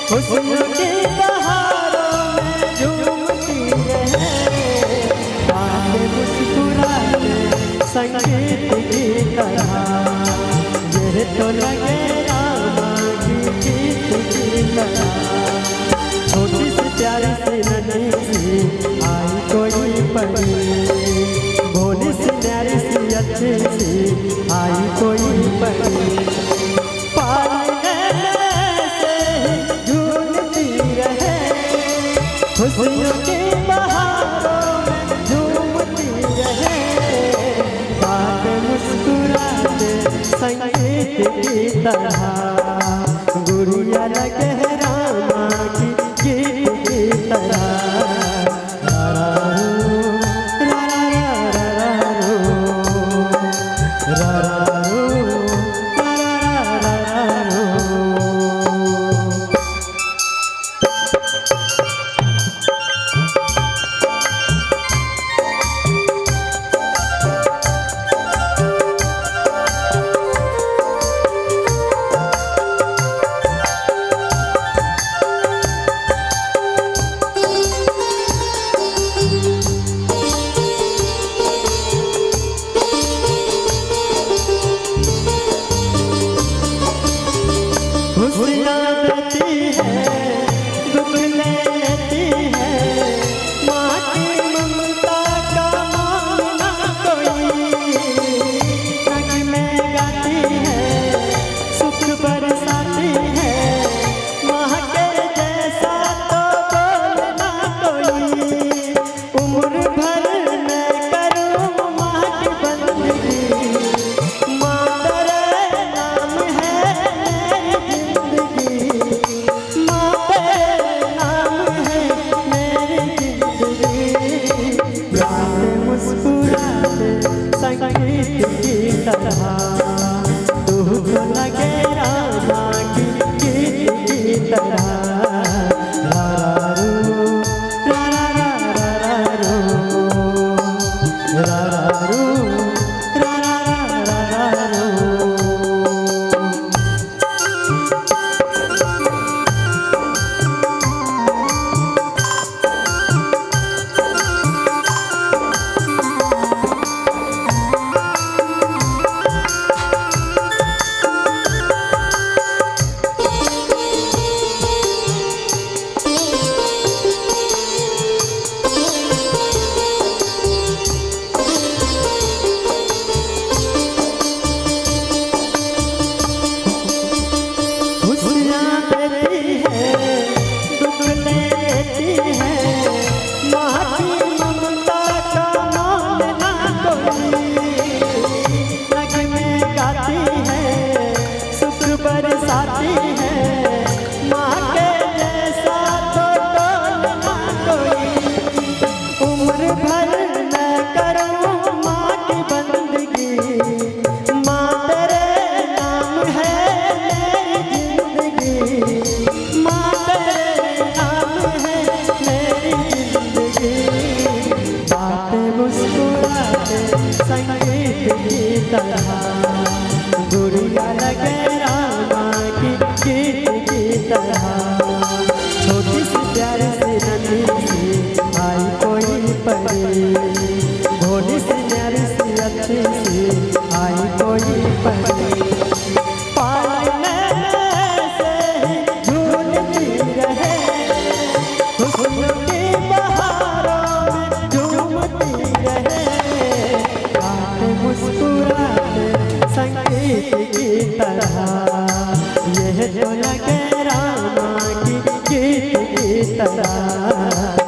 खुशियों की बहारों में झूमती रहे, बातें मुस्कुराते संगीत की तरह। यह तो लगे रामा की गीत की तरह। छोटी सी प्यारी सी नन्ही सी आई कोई परी, भोली सी न्यारी सी अच्छी सी आई कोई परी। खुशियों की बहारों में झूमती रहे, बातें मुस्कुराते संगीत की तरह। गुड़िया लगे रामा की गीत की तरह। खुशियाँ देती है, दुख लेती है, माँ की ममता का मानना कोई। रग में गाती है, सुख बरसाती है, माँ के जैसा तो बोलना कोई। उम्र भर मैं करूँ माँ की बंदगी, माँ तेरे नाम है संगीत की तरह। तू तो लगे रामा की गीत की तरह। रारारू, रारारू, रारारू, रारारू। बरसाती है, माँ के जैसा तो बोलना कोई। उम्र भर मैं करूँ माँ की बंदगी, माँ तेरे नाम है मेरी जिंदगी। माँ तेरे नाम है मेरी जिंदगी। बातें मुस्कुराते संगीत की तरह। गुड़िया लगे गीत की तरह। छोटी सी प्यारी सी नन्ही सी आई कोई परी, भोली सी न्यारी सी अच्छी सी आई कोई परी। पालने से ही झूलती रहे, खुशियों की बहारों में झूमती रहे, बातें मुस्कुराते संगीत की तरह। यह तो लगे रामा की गीत की तरह।